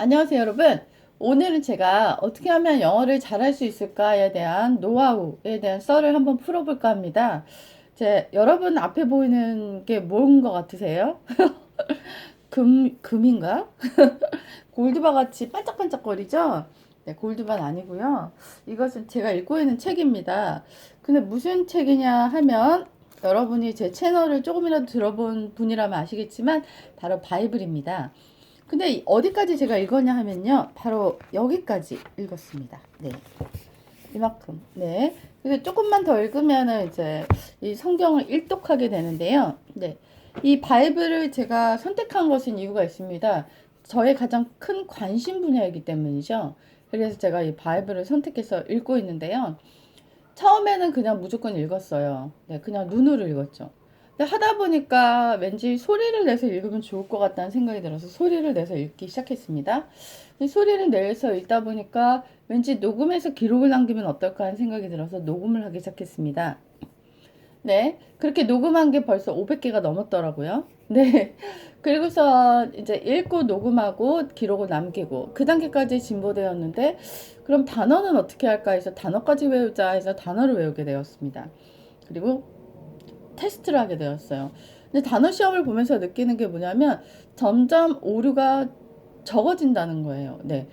안녕하세요, 여러분. 오늘은 제가 어떻게 하면 영어를 잘할 수 있을까에 대한 노하우에 대한 썰을 한번 풀어볼까 합니다. 여러분 앞에 보이는 게 뭔 것 같으세요? 금인가? 골드바 같이 반짝반짝거리죠? 네, 골드바는 아니고요. 이것은 제가 읽고 있는 책입니다. 근데 무슨 책이냐 하면 여러분이 제 채널을 조금이라도 들어본 분이라면 아시겠지만 바로 바이블입니다. 근데 어디까지 제가 읽었냐 하면요. 바로 여기까지 읽었습니다. 네. 이만큼. 네. 그래서 조금만 더 읽으면은 이제 이 성경을 일독하게 되는데요. 네. 이 바이블을 제가 선택한 것은 이유가 있습니다. 저의 가장 큰 관심 분야이기 때문이죠. 그래서 제가 이 바이블을 선택해서 읽고 있는데요. 처음에는 그냥 무조건 읽었어요. 네, 그냥 눈으로 읽었죠. 근데 하다 보니까 왠지 소리를 내서 읽으면 좋을 것 같다는 생각이 들어서 소리를 내서 읽기 시작했습니다. 소리를 내서 읽다 보니까 왠지 녹음해서 기록을 남기면 어떨까 하는 생각이 들어서 녹음을 하기 시작했습니다. 네. 그렇게 녹음한 게 벌써 500개가 넘었더라고요. 네. 그리고서 이제 읽고 녹음하고 기록을 남기고 그 단계까지 진보되었는데 그럼 단어는 어떻게 할까 해서 단어까지 외우자 해서 단어를 외우게 되었습니다. 그리고 테스트를 하게 되었어요. 근데 단어 시험을 보면서 느끼는 게 뭐냐면 점점 오류가 적어진다는 거예요. 네.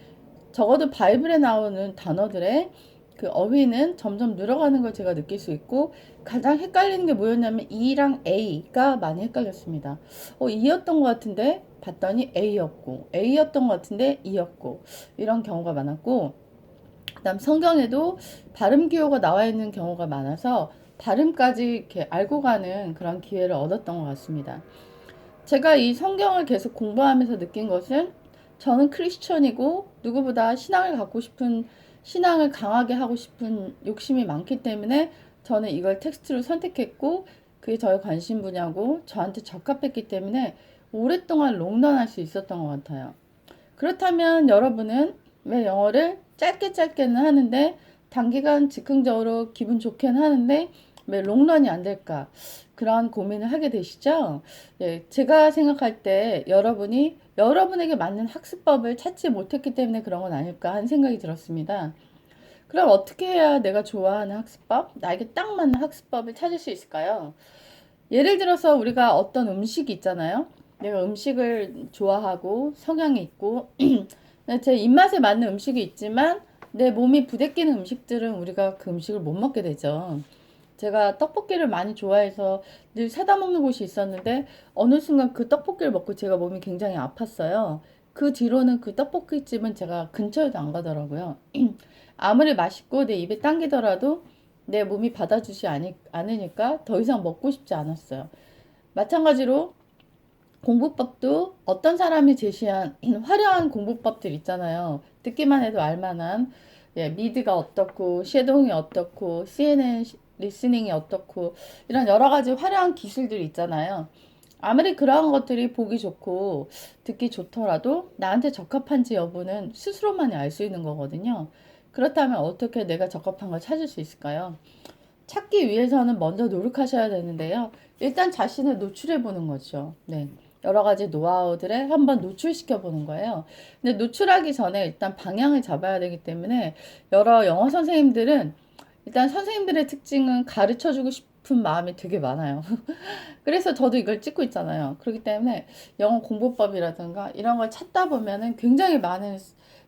적어도 바이블에 나오는 단어들의 그 어휘는 점점 늘어가는 걸 제가 느낄 수 있고 가장 헷갈리는 게 뭐였냐면 E랑 A가 많이 헷갈렸습니다. E였던 것 같은데 봤더니 A였고 A였던 것 같은데 E였고 이런 경우가 많았고 그다음 성경에도 발음 기호가 나와 있는 경우가 많아서 발음까지 이렇게 알고 가는 그런 기회를 얻었던 것 같습니다. 제가 이 성경을 계속 공부하면서 느낀 것은 저는 크리스천이고 누구보다 신앙을 갖고 싶은 신앙을 강하게 하고 싶은 욕심이 많기 때문에 저는 이걸 텍스트로 선택했고 그게 저의 관심 분야고 저한테 적합했기 때문에 오랫동안 롱런할 수 있었던 것 같아요. 그렇다면 여러분은 왜 영어를 짧게 짧게는 하는데 단기간 즉흥적으로 기분 좋게는 하는데 왜 롱런이 안 될까? 그런 고민을 하게 되시죠? 예, 제가 생각할 때 여러분이 여러분에게 맞는 학습법을 찾지 못했기 때문에 그런 건 아닐까 하는 생각이 들었습니다. 그럼 어떻게 해야 내가 좋아하는 학습법, 나에게 딱 맞는 학습법을 찾을 수 있을까요? 예를 들어서 우리가 어떤 음식이 있잖아요. 내가 음식을 좋아하고 성향이 있고 제 입맛에 맞는 음식이 있지만 내 몸이 부대끼는 음식들은 우리가 그 음식을 못 먹게 되죠. 제가 떡볶이를 많이 좋아해서 늘 사다 먹는 곳이 있었는데 어느 순간 그 떡볶이를 먹고 제가 몸이 굉장히 아팠어요. 그 뒤로는 그 떡볶이집은 제가 근처에도 안 가더라고요. 아무리 맛있고 내 입에 당기더라도 내 몸이 받아주지 않으니까 더 이상 먹고 싶지 않았어요. 마찬가지로 공부법도 어떤 사람이 제시한 화려한 공부법들 있잖아요. 듣기만 해도 알만한 예, 미드가 어떻고 쉐도잉이 어떻고 CNN 리스닝이 어떻고 이런 여러 가지 화려한 기술들이 있잖아요. 아무리 그러한 것들이 보기 좋고 듣기 좋더라도 나한테 적합한지 여부는 스스로만이 알 수 있는 거거든요. 그렇다면 어떻게 내가 적합한 걸 찾을 수 있을까요? 찾기 위해서는 먼저 노력하셔야 되는데요. 일단 자신을 노출해 보는 거죠. 네. 여러 가지 노하우들에 한번 노출시켜 보는 거예요. 근데 노출하기 전에 일단 방향을 잡아야 되기 때문에 여러 영어 선생님들은 일단 선생님들의 특징은 가르쳐 주고 싶은 마음이 되게 많아요. 그래서 저도 이걸 찍고 있잖아요. 그렇기 때문에 영어 공부법이라든가 이런 걸 찾다 보면은 굉장히 많은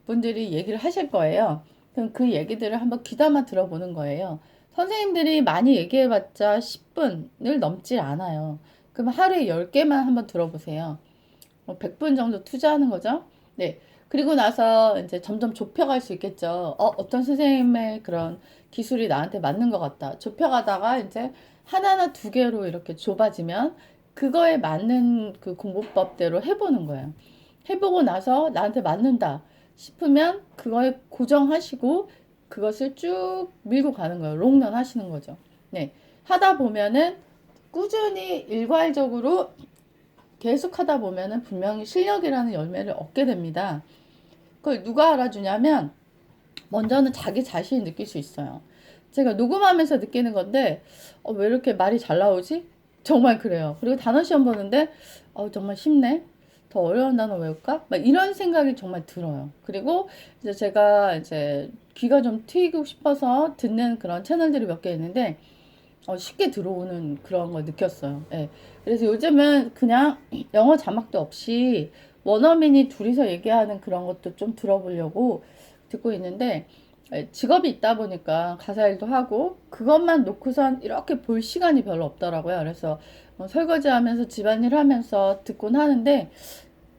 분들이 얘기를 하실 거예요. 그럼 그 얘기들을 한번 귀담아 들어보는 거예요. 선생님들이 많이 얘기해봤자 10분을 넘지 않아요. 그럼 하루에 10개만 한번 들어보세요. 100분 정도 투자하는 거죠. 네. 그리고 나서 이제 점점 좁혀갈 수 있겠죠. 어떤 선생님의 그런 기술이 나한테 맞는 것 같다. 좁혀가다가 이제 하나나 두 개로 이렇게 좁아지면 그거에 맞는 그 공부법대로 해보는 거예요. 해보고 나서 나한테 맞는다 싶으면 그거에 고정하시고 그것을 쭉 밀고 가는 거예요. 롱런 하시는 거죠. 네. 하다 보면은 꾸준히 일괄적으로 계속 하다 보면은 분명히 실력이라는 열매를 얻게 됩니다. 그걸 누가 알아주냐면 먼저는 자기 자신이 느낄 수 있어요. 제가 녹음하면서 느끼는 건데 왜 이렇게 말이 잘 나오지? 정말 그래요. 그리고 단어 시험 보는데 정말 쉽네. 더 어려운 단어 외울까? 막 이런 생각이 정말 들어요. 그리고 이제 제가 이제 귀가 좀 트이고 싶어서 듣는 그런 채널들이 몇 개 있는데 쉽게 들어오는 그런 걸 느꼈어요. 예. 그래서 요즘은 그냥 영어 자막도 없이 원어민이 둘이서 얘기하는 그런 것도 좀 들어보려고 듣고 있는데 직업이 있다 보니까 가사 일도 하고 그것만 놓고선 이렇게 볼 시간이 별로 없더라고요. 그래서 설거지 하면서 집안일 하면서 듣곤 하는데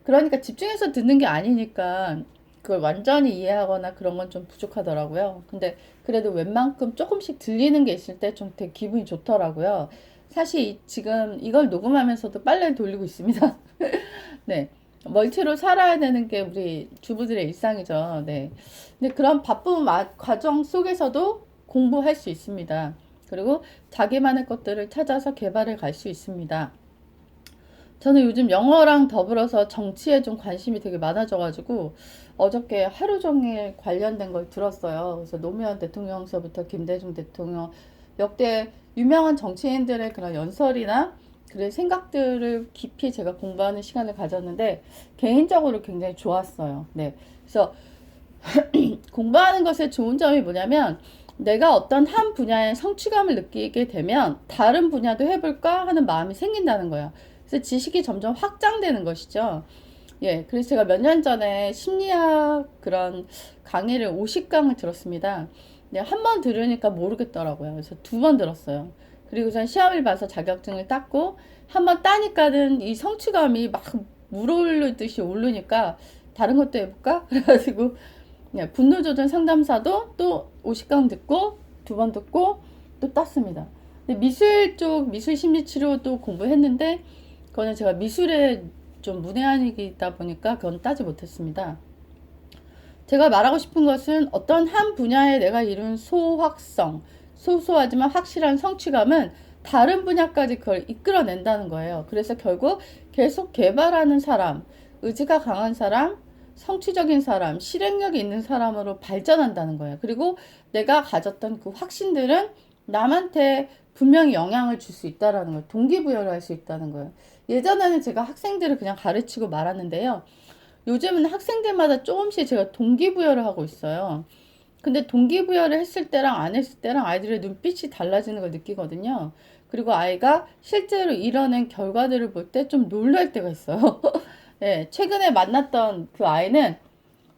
그러니까 집중해서 듣는 게 아니니까 그걸 완전히 이해하거나 그런 건 좀 부족하더라고요. 근데 그래도 웬만큼 조금씩 들리는 게 있을 때 좀 되게 기분이 좋더라고요. 사실 지금 이걸 녹음하면서도 빨래를 돌리고 있습니다. 네. 멀티로 살아야 되는 게 우리 주부들의 일상이죠. 네. 근데 그런 바쁜 과정 속에서도 공부할 수 있습니다. 그리고 자기만의 것들을 찾아서 개발해 갈 수 있습니다. 저는 요즘 영어랑 더불어서 정치에 좀 관심이 되게 많아져가지고 어저께 하루 종일 관련된 걸 들었어요. 그래서 노무현 대통령서부터 김대중 대통령 역대 유명한 정치인들의 그런 연설이나 그런 생각들을 깊이 제가 공부하는 시간을 가졌는데 개인적으로 굉장히 좋았어요. 네. 그래서 공부하는 것의 좋은 점이 뭐냐면 내가 어떤 한 분야에 성취감을 느끼게 되면 다른 분야도 해볼까 하는 마음이 생긴다는 거예요. 그래서 지식이 점점 확장되는 것이죠. 예, 그래서 제가 몇 년 전에 심리학 그런 강의를 50강을 들었습니다. 네, 한 번 들으니까 모르겠더라고요. 그래서 두 번 들었어요. 그리고선 시험을 봐서 자격증을 땄고 한 번 따니까는 이 성취감이 막 물오르듯이 오르니까 다른 것도 해볼까? 그래가지고 분노 조절 상담사도 또 50강 듣고 두 번 듣고 또 땄습니다. 근데 미술 쪽 미술 심리 치료도 공부했는데 그거는 제가 미술에 좀 문외한이다 보니까 그건 따지 못했습니다. 제가 말하고 싶은 것은 어떤 한 분야에 내가 이룬 소확성, 소소하지만 확실한 성취감은 다른 분야까지 그걸 이끌어낸다는 거예요. 그래서 결국 계속 개발하는 사람, 의지가 강한 사람, 성취적인 사람, 실행력이 있는 사람으로 발전한다는 거예요. 그리고 내가 가졌던 그 확신들은 남한테 분명히 영향을 줄 수 있다라는 거예요. 동기부여를 할 수 있다는 거예요. 예전에는 제가 학생들을 그냥 가르치고 말았는데요. 요즘은 학생들마다 조금씩 제가 동기부여를 하고 있어요. 근데 동기부여를 했을 때랑 안 했을 때랑 아이들의 눈빛이 달라지는 걸 느끼거든요. 그리고 아이가 실제로 이뤄낸 결과들을 볼 때 좀 놀랄 때가 있어요. 네, 최근에 만났던 그 아이는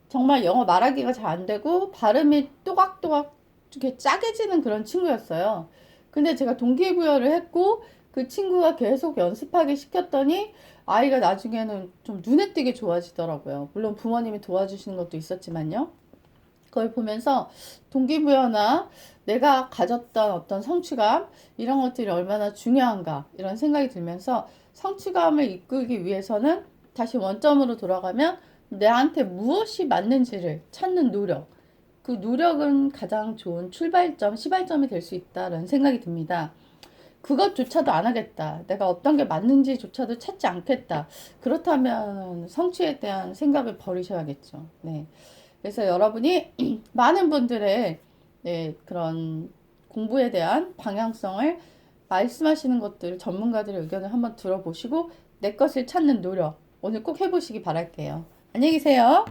정말 영어 말하기가 잘 안 되고 발음이 또각또각 이렇게 짜게지는 그런 친구였어요. 근데 제가 동기부여를 했고 그 친구가 계속 연습하게 시켰더니 아이가 나중에는 좀 눈에 띄게 좋아지더라고요. 물론 부모님이 도와주시는 것도 있었지만요. 그걸 보면서 동기부여나 내가 가졌던 어떤 성취감 이런 것들이 얼마나 중요한가 이런 생각이 들면서 성취감을 이끌기 위해서는 다시 원점으로 돌아가면 내한테 무엇이 맞는지를 찾는 노력. 그 노력은 가장 좋은 출발점, 시발점이 될 수 있다는 생각이 듭니다. 그것조차도 안 하겠다. 내가 어떤 게 맞는지조차도 찾지 않겠다. 그렇다면 성취에 대한 생각을 버리셔야겠죠. 네. 그래서 여러분이 많은 분들의 네, 그런 공부에 대한 방향성을 말씀하시는 것들, 전문가들의 의견을 한번 들어보시고 내 것을 찾는 노력 오늘 꼭 해보시기 바랄게요. 안녕히 계세요.